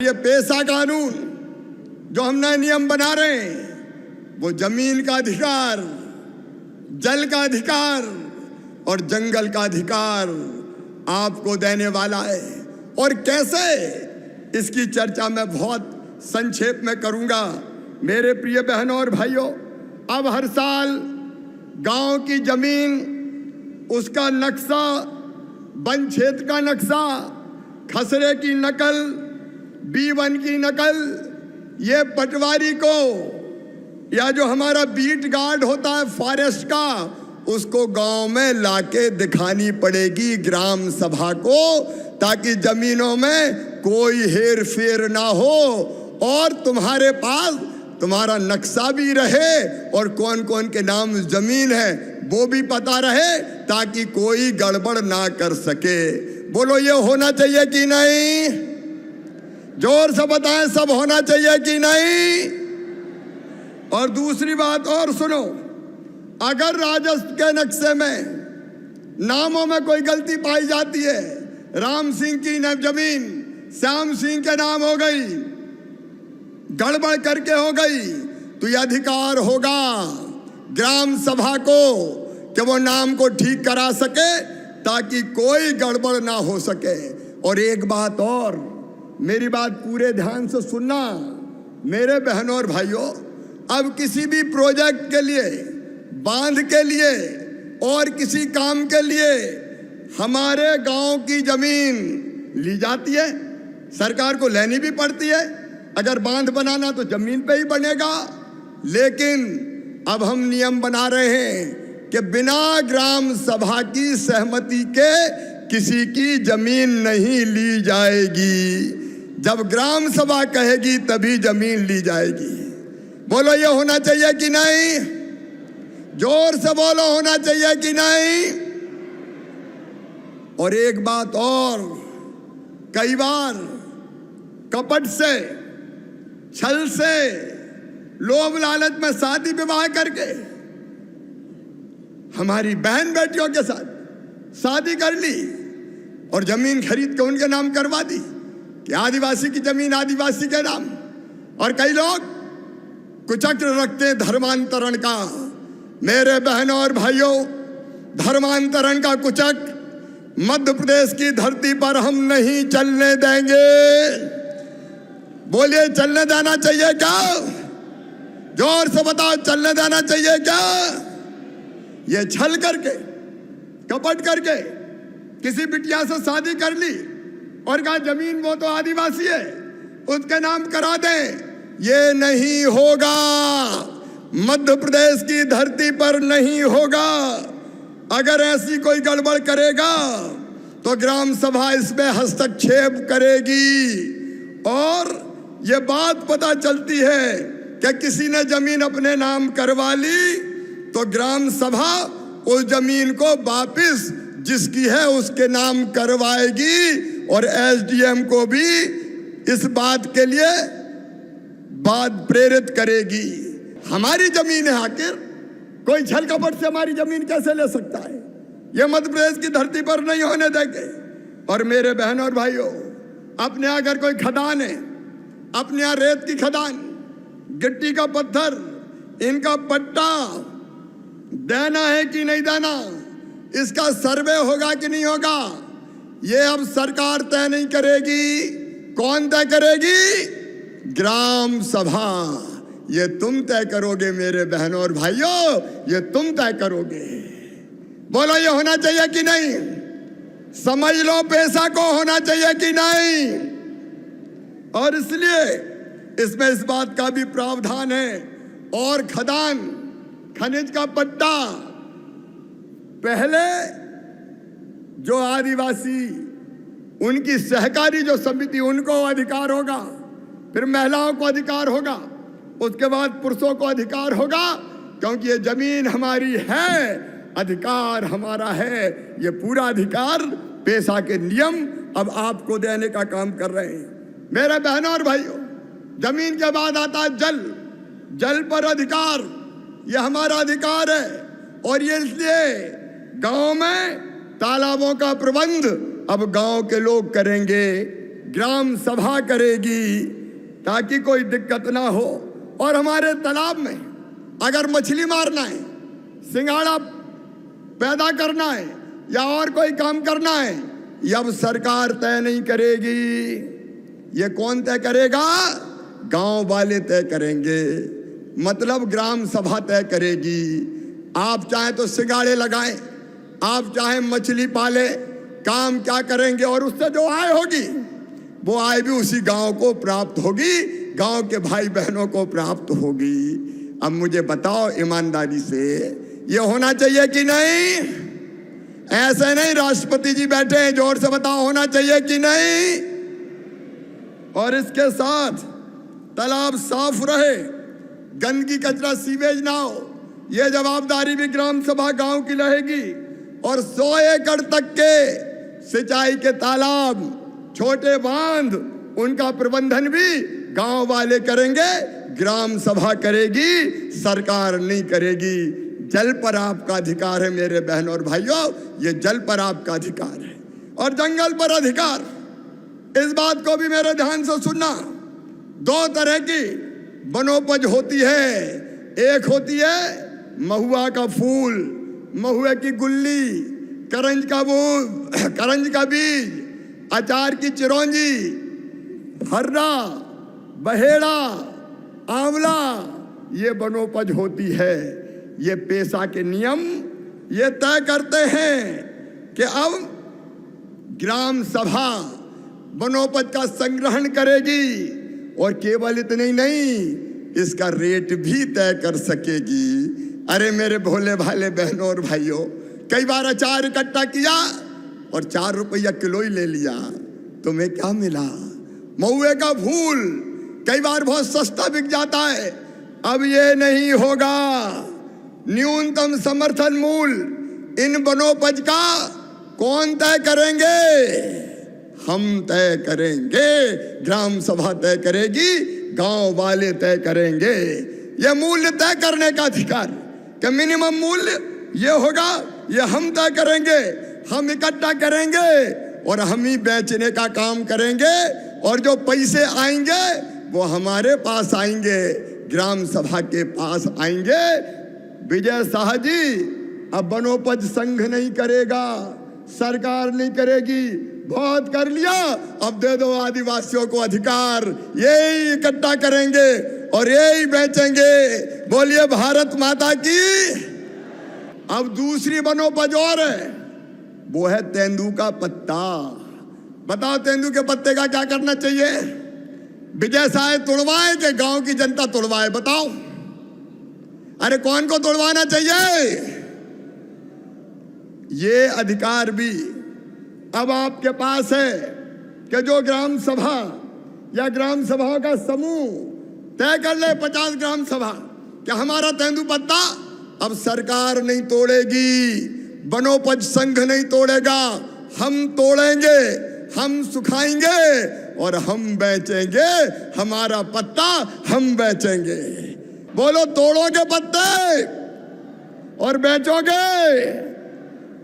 ये पेशा कानून जो हम नए नियम बना रहे हैं, वो जमीन का अधिकार, जल का अधिकार और जंगल का अधिकार आपको देने वाला है। और कैसे, इसकी चर्चा मैं बहुत संक्षेप में करूंगा। मेरे प्रिय बहनों और भाइयों, अब हर साल गांव की जमीन, उसका नक्शा, वन क्षेत्र का नक्शा, खसरे की नकल, B1 की नकल, ये पटवारी को या जो हमारा बीट गार्ड होता है फॉरेस्ट का, उसको गांव में लाके दिखानी पड़ेगी ग्राम सभा को, ताकि जमीनों में कोई हेर फेर ना हो और तुम्हारे पास तुम्हारा नक्शा भी रहे और कौन कौन के नाम जमीन है वो भी पता रहे, ताकि कोई गड़बड़ ना कर सके। बोलो, ये होना चाहिए कि नहीं? जोर से बताएं, सब होना चाहिए कि नहीं? और दूसरी बात और सुनो, अगर राजस्व के नक्शे में नामों में कोई गलती पाई जाती है, राम सिंह की जमीन श्याम सिंह के नाम हो गई, गड़बड़ करके हो गई, तो यह अधिकार होगा ग्राम सभा को कि वो नाम को ठीक करा सके, ताकि कोई गड़बड़ ना हो सके। और एक बात और, मेरी बात पूरे ध्यान से सुनना मेरे बहनों और भाइयों, अब किसी भी प्रोजेक्ट के लिए, बांध के लिए और किसी काम के लिए हमारे गांव की जमीन ली जाती है, सरकार को लेनी भी पड़ती है। अगर बांध बनाना तो जमीन पे ही बनेगा, लेकिन अब हम नियम बना रहे हैं कि बिना ग्राम सभा की सहमति के किसी की जमीन नहीं ली जाएगी। जब ग्राम सभा कहेगी तभी जमीन ली जाएगी। बोलो, ये होना चाहिए कि नहीं? जोर से बोलो, होना चाहिए कि नहीं? और एक बात और, कई बार कपट से, छल से, लोभ लालच में शादी विवाह करके हमारी बहन बेटियों के साथ शादी कर ली और जमीन खरीद के उनके नाम करवा दी कि आदिवासी की जमीन आदिवासी के नाम। और कई लोग कुचक्र रखते धर्मांतरण का। मेरे बहनों और भाइयों, धर्मांतरण का कुचक मध्य प्रदेश की धरती पर हम नहीं चलने देंगे। बोलिए, चलने देना चाहिए क्या? जोर से बताओ, चलने देना चाहिए क्या? ये छल करके, कपट करके किसी बिटिया से शादी कर ली और कहा जमीन वो तो आदिवासी है, उसके नाम करा दें, ये नहीं होगा। मध्य प्रदेश की धरती पर नहीं होगा। अगर ऐसी कोई गड़बड़ करेगा तो ग्राम सभा इसमें हस्तक्षेप करेगी। और ये बात पता चलती है कि किसी ने जमीन अपने नाम करवा ली तो ग्राम सभा उस जमीन को वापस जिसकी है उसके नाम करवाएगी और एसडीएम को भी इस बात के लिए बात प्रेरित करेगी। हमारी जमीन है, आखिर कोई छल कपट से हमारी जमीन कैसे ले सकता है? यह मध्य प्रदेश की धरती पर नहीं होने देंगे। और मेरे बहनों और भाइयों, अपने यहाँ अगर कोई खदान है, अपने यहाँ रेत की खदान, गिट्टी का पत्थर, इनका पट्टा देना है कि नहीं देना, इसका सर्वे होगा कि नहीं होगा, ये अब सरकार तय नहीं करेगी। कौन तय करेगी? ग्राम सभा। ये तुम तय करोगे मेरे बहनों और भाइयों, ये तुम तय करोगे। बोलो, ये होना चाहिए कि नहीं? समझ लो, पैसा को होना चाहिए कि नहीं? और इसलिए इसमें इस बात का भी प्रावधान है। और खदान, खनिज का पट्टा, पहले जो आदिवासी, उनकी सहकारी जो समिति, उनको अधिकार होगा, फिर महिलाओं को अधिकार होगा, उसके बाद पुरुषों को अधिकार होगा, क्योंकि ये जमीन हमारी है, अधिकार हमारा है। ये पूरा अधिकार पेशा के नियम अब आपको देने का काम कर रहे हैं। मेरे बहनों और भाइयों, जमीन के बाद आता है जल। जल पर अधिकार, ये हमारा अधिकार है। और ये इसलिए गांव में तालाबों का प्रबंध अब गांव के लोग करेंगे। ग्राम सभा करेगी ताकि कोई दिक्कत ना हो। और हमारे तालाब में अगर मछली मारना है, सिंघाड़ा पैदा करना है या और कोई काम करना है, ये अब सरकार तय नहीं करेगी। ये कौन तय करेगा? गांव वाले तय करेंगे, मतलब ग्राम सभा तय करेगी। आप चाहे तो सिंघाड़े लगाएं, आप चाहे मछली पाले, काम क्या करेंगे और उससे जो आय होगी वो आय भी उसी गांव को प्राप्त होगी, गांव के भाई बहनों को प्राप्त होगी। अब मुझे बताओ ईमानदारी से, ये होना चाहिए कि नहीं? ऐसे नहीं राष्ट्रपति जी बैठे हैं, जोर से बताओ होना चाहिए कि नहीं? और इसके साथ तालाब साफ रहे, गंदगी कचरा सीवेज ना हो, यह जवाबदारी भी ग्राम सभा गांव की रहेगी। और 100 एकड़ तक के सिंचाई के तालाब, छोटे बांध, उनका प्रबंधन भी गांव वाले करेंगे, ग्राम सभा करेगी, सरकार नहीं करेगी। जल पर आपका अधिकार है मेरे बहन और भाइयों, ये जल पर आपका अधिकार है। और जंगल पर अधिकार, इस बात को भी मेरे ध्यान से सुनना। 2 तरह की वनोपज होती है। एक होती है महुआ का फूल, महुए की गुल्ली, करंज का बीज, अचार की चिरौंजी, हर्रा, बहेड़ा, आंवला, ये वनोपज होती है। ये पेशा के नियम ये तय करते हैं कि अब ग्राम सभा वनोपज का संग्रहण करेगी और केवल इतने ही नहीं, इसका रेट भी तय कर सकेगी। अरे मेरे भोले भाले बहनों और भाइयों, कई बार अचार इकट्ठा किया और 4 रुपया किलो ही ले लिया, तुम्हें क्या मिला? महुए का फूल कई बार बहुत सस्ता बिक जाता है। अब ये नहीं होगा। न्यूनतम समर्थन मूल्य इन वनोपज का कौन तय करेंगे? हम तय करेंगे, ग्राम सभा तय करेगी, गांव वाले तय करेंगे। यह मूल्य तय करने का अधिकार कि मिनिमम मूल्य ये होगा, ये हम तय करेंगे, हम इकट्ठा करेंगे और हम ही बेचने का काम करेंगे। और जो पैसे आएंगे वो हमारे पास आएंगे, ग्राम सभा के पास आएंगे। विजय शाह जी अब वनोपज संघ नहीं करेगा, सरकार नहीं करेगी, बहुत कर लिया, अब दे दो आदिवासियों को अधिकार, यही इकट्ठा करेंगे और यही बेचेंगे। बोलिए भारत माता की। अब दूसरी वनोपज और है, वो है तेंदू का पत्ता। बताओ तेंदू के पत्ते का क्या करना चाहिए? विजय शाह तोड़वाए कि गांव की जनता तोड़वाए? बताओ। अरे कौन को तोड़वाना चाहिए? ये अधिकार भी अब आपके पास है कि जो ग्राम सभा या ग्राम सभाओं का समूह तय कर ले, 50 ग्राम सभा, क्या हमारा तेंदू पत्ता अब सरकार नहीं तोड़ेगी, वनोपज संघ नहीं तोड़ेगा, हम तोड़ेंगे, हम सुखाएंगे और हम बेचेंगे। हमारा पत्ता हम बेचेंगे। बोलो, तोड़ोगे पत्ते और बेचोगे?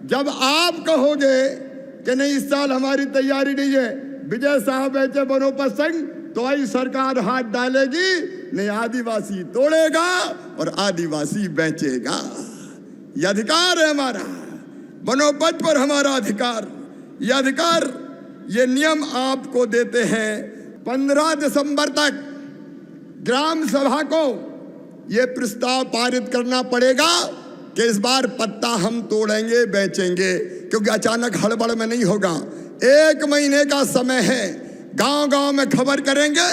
जब आप कहोगे कि नहीं इस साल हमारी तैयारी नहीं है, विजय शाह बेचे वनोपज संघ, तो आई सरकार हाथ डालेगी, नहीं आदिवासी तोड़ेगा और आदिवासी बेचेगा। यह अधिकार है हमारा, वनोपज पर हमारा अधिकार। यह अधिकार, ये नियम आपको देते हैं। 15 दिसंबर तक ग्राम सभा को ये प्रस्ताव पारित करना पड़ेगा कि इस बार पत्ता हम तोड़ेंगे, बेचेंगे, क्योंकि अचानक हड़बड़ में नहीं होगा। 1 महीने का समय है, गांव-गांव में खबर करेंगे।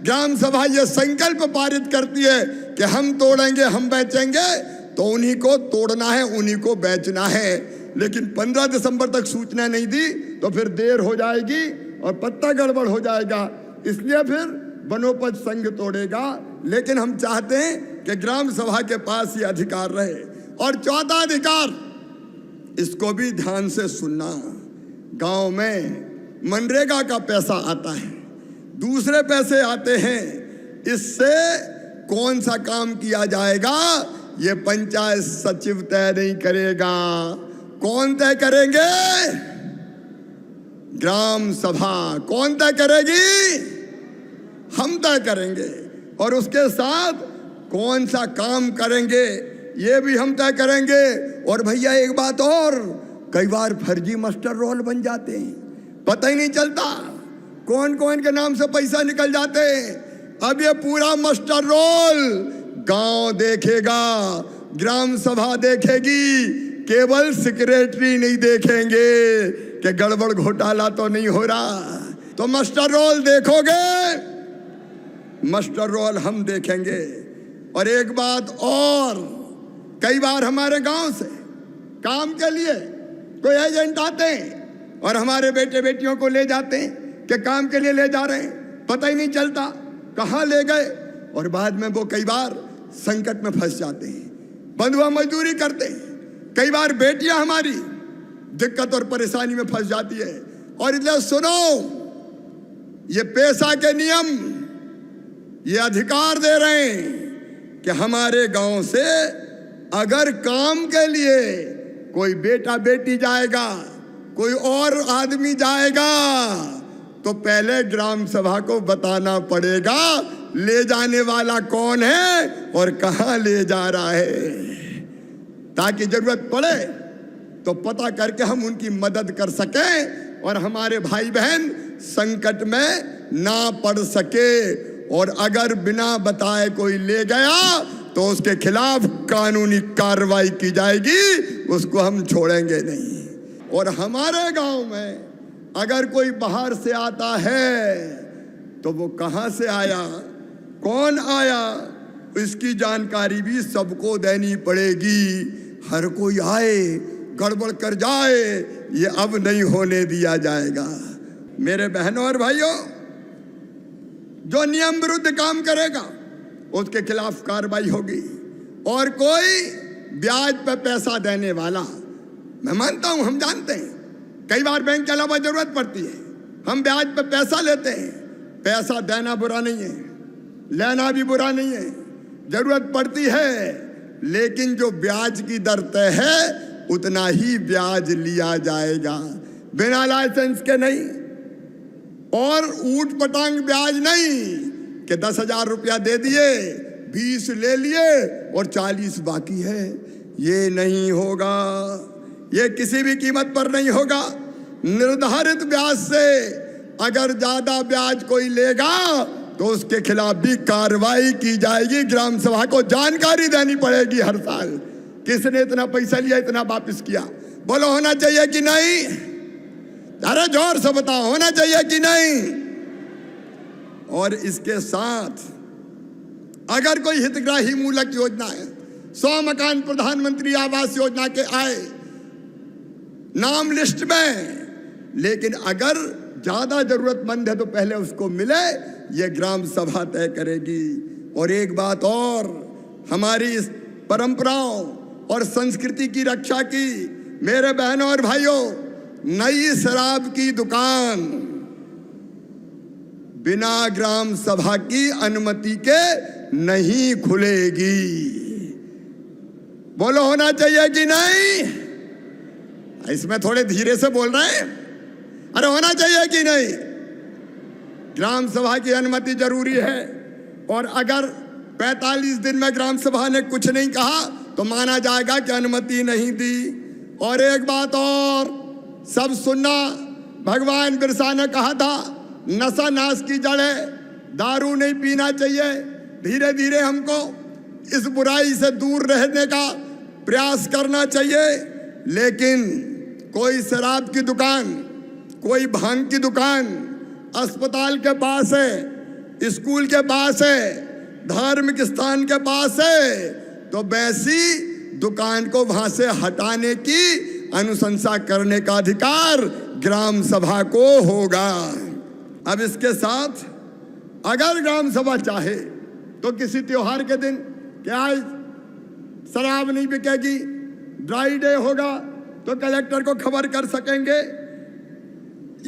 ग्राम सभा ये संकल्प पारित करती है कि हम तोड़ेंगे, हम बेचेंगे, तो उन्हीं को तोड़ना है, उन्हीं को बेचना है। लेकिन 15 दिसंबर तक सूचना नहीं दी तो फिर देर हो जाएगी और पत्ता गड़बड़ हो जाएगा, इसलिए फिर वनोपज संघ तोड़ेगा। लेकिन हम चाहते हैं कि ग्राम सभा के पास ये अधिकार रहे। और चौथा अधिकार, इसको भी ध्यान से सुनना, गांव में मनरेगा का पैसा आता है, दूसरे पैसे आते हैं, इससे कौन सा काम किया जाएगा ये पंचायत सचिव तय नहीं करेगा। कौन तय करेंगे? ग्राम सभा कौन तय करेगी? हम तय करेंगे। और उसके साथ कौन सा काम करेंगे ये भी हम तय करेंगे। और भैया एक बात और, कई बार फर्जी मास्टर रोल बन जाते हैं, पता ही नहीं चलता कौन कौन के नाम से पैसा निकल जाते हैं। अब ये पूरा मास्टर रोल गांव देखेगा, ग्राम सभा देखेगी, केवल सेक्रेटरी नहीं देखेंगे कि गड़बड़ घोटाला तो नहीं हो रहा। तो मास्टर रोल देखोगे, मास्टर रोल हम देखेंगे। और एक बात और, कई बार हमारे गांव से काम के लिए कोई एजेंट आते हैं और हमारे बेटे बेटियों को ले जाते हैं कि काम के लिए ले जा रहे हैं, पता ही नहीं चलता कहाँ ले गए। और बाद में वो कई बार संकट में फंस जाते हैं, बंधुआ मजदूरी करते हैं। कई बार बेटियां हमारी दिक्कत और परेशानी में फंस जाती है। और इसलिए सुनो, ये पेशा के नियम ये अधिकार दे रहे हैं कि हमारे गांव से अगर काम के लिए कोई बेटा बेटी जाएगा, कोई और आदमी जाएगा, तो पहले ग्राम सभा को बताना पड़ेगा ले जाने वाला कौन है और कहां ले जा रहा है, ताकि जरूरत पड़े तो पता करके हम उनकी मदद कर सकें और हमारे भाई बहन संकट में ना पड़ सके। और अगर बिना बताए कोई ले गया तो उसके खिलाफ कानूनी कार्रवाई की जाएगी, उसको हम छोड़ेंगे नहीं। और हमारे गांव में अगर कोई बाहर से आता है तो वो कहां से आया, कौन आया, इसकी जानकारी भी सबको देनी पड़ेगी। हर कोई आए गड़बड़ कर जाए, ये अब नहीं होने दिया जाएगा। मेरे बहनों और भाइयों, जो नियम विरुद्ध काम करेगा उसके खिलाफ कार्रवाई होगी। और कोई ब्याज पर पैसा देने वाला, मैं मानता हूं, हम जानते हैं कई बार बैंक के अलावा जरूरत पड़ती है, हम ब्याज पर पैसा लेते हैं। पैसा देना बुरा नहीं है, लेना भी बुरा नहीं है, जरूरत पड़ती है, लेकिन जो ब्याज की दर तय है उतना ही ब्याज लिया जाएगा, बिना लाइसेंस के नहीं। और ऊट पटांग ब्याज नहीं कि 10,000 रुपया दे दिए, 20 ले लिए और 40 बाकी है, ये नहीं होगा। ये किसी भी कीमत पर नहीं होगा। निर्धारित ब्याज से अगर ज्यादा ब्याज कोई लेगा तो उसके खिलाफ भी कार्रवाई की जाएगी। ग्राम सभा को जानकारी देनी पड़ेगी हर साल, किसने इतना पैसा लिया, इतना वापस किया। बोलो होना चाहिए कि नहीं? अरे जोर से बताओ, होना चाहिए कि नहीं? और इसके साथ अगर कोई हितग्राही मूलक योजना है, 100 मकान प्रधानमंत्री आवास योजना के आए नाम लिस्ट में, लेकिन अगर ज्यादा जरूरतमंद है तो पहले उसको मिले, ये ग्राम सभा तय करेगी। और एक बात और, हमारी इस परंपराओं और संस्कृति की रक्षा की, मेरे बहनों और भाइयों, नई शराब की दुकान बिना ग्राम सभा की अनुमति के नहीं खुलेगी। बोलो होना चाहिए कि नहीं? इसमें थोड़े धीरे से बोल रहे हैं। अरे होना चाहिए कि नहीं? ग्राम सभा की अनुमति जरूरी है। और अगर 45 दिन में ग्राम सभा ने कुछ नहीं कहा तो माना जाएगा कि अनुमति नहीं दी। और एक बात और सब सुनना, भगवान बिरसा ने कहा था नशा नाश की जड़ है, दारू नहीं पीना चाहिए। धीरे धीरे हमको इस बुराई से दूर रहने का प्रयास करना चाहिए। लेकिन कोई शराब की दुकान, कोई भांग की दुकान अस्पताल के पास है, स्कूल के पास है, धार्मिक स्थान के पास है, तो वैसी दुकान को वहां से हटाने की अनुशंसा करने का अधिकार ग्राम सभा को होगा। अब इसके साथ अगर ग्राम सभा चाहे तो किसी त्योहार के दिन क्या शराब नहीं बिकेगी, ड्राई डे होगा, तो कलेक्टर को खबर कर सकेंगे।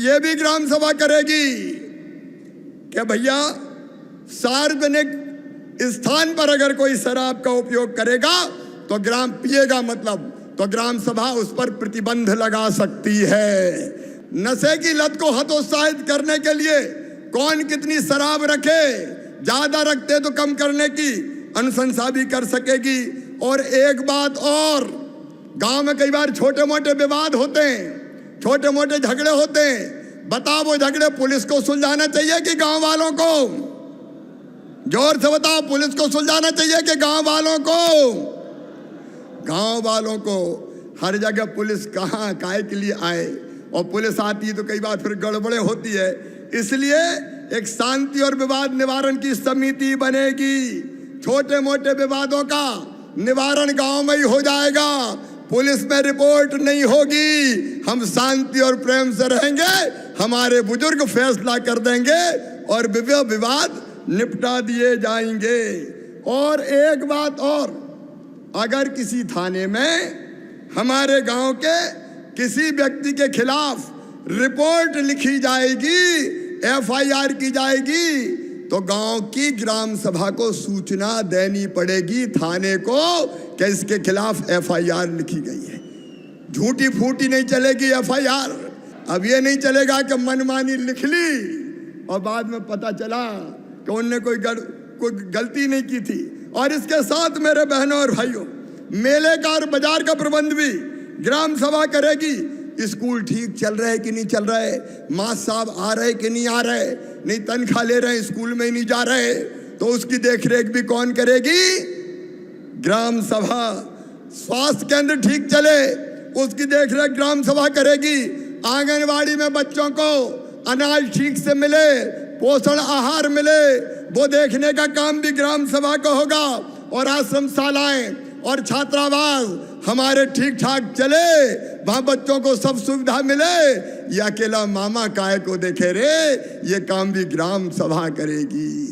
ये भी ग्राम सभा करेगी कि भैया सार्वजनिक स्थान पर अगर कोई शराब का उपयोग करेगा तो पिएगा मतलब, तो ग्राम सभा उस पर प्रतिबंध लगा सकती है। नशे की लत को हतोत्साहित करने के लिए कौन कितनी शराब रखे, ज्यादा रखते तो कम करने की अनुशंसा भी कर सकेगी। और एक बात और, गांव में कई बार छोटे मोटे विवाद होते हैं, छोटे मोटे झगड़े होते हैं। बताओ वो झगड़े पुलिस को सुलझाना चाहिए कि गांव वालों को? जोर से बताओ, पुलिस को सुलझाना चाहिए कि गांव वालों को? गांव वालों को। हर जगह पुलिस कहाँ काहे के लिए आए, और पुलिस आती है तो कई बार फिर गड़बड़े होती है। इसलिए एक शांति और विवाद निवारण की समिति बनेगी। छोटे मोटे विवादों का निवारण गांव में ही हो जाएगा, पुलिस में रिपोर्ट नहीं होगी। हम शांति और प्रेम से रहेंगे, हमारे बुजुर्ग फैसला कर देंगे और विवाद निपटा दिए जाएंगे। और एक बात और, अगर किसी थाने में हमारे गांव के किसी व्यक्ति के खिलाफ रिपोर्ट लिखी जाएगी, एफआईआर की जाएगी, तो गांव की ग्राम सभा को सूचना देनी पड़ेगी थाने को कि इसके खिलाफ एफआईआर लिखी गई है। झूठी फूटी नहीं चलेगी एफआईआर। अब ये नहीं चलेगा कि मनमानी लिख ली और बाद में पता चला कि उनने कोई गलती नहीं की थी। और इसके साथ मेरे बहनों और भाइयों, मेले का और बाजार का प्रबंध भी ग्राम सभा करेगी। स्कूल ठीक चल रहे कि नहीं चल रहे, मास्टर साहब आ रहे कि नहीं आ रहे, नहीं तनख्वाह ले रहे, स्कूल में ही नहीं जा रहे, तो उसकी देखरेख भी कौन करेगी? ग्राम सभा। स्वास्थ्य केंद्र ठीक चले, उसकी देखरेख ग्राम सभा करेगी। आंगनवाड़ी में बच्चों को अनाज ठीक से मिले, पोषण आहार मिले, वो देखने का काम भी ग्राम सभा का होगा। और आश्रम शालाएं और छात्रावास हमारे ठीक ठाक चले, वहां बच्चों को सब सुविधा मिले। ये अकेला मामा काय को देखे रे, ये काम भी ग्राम सभा करेगी।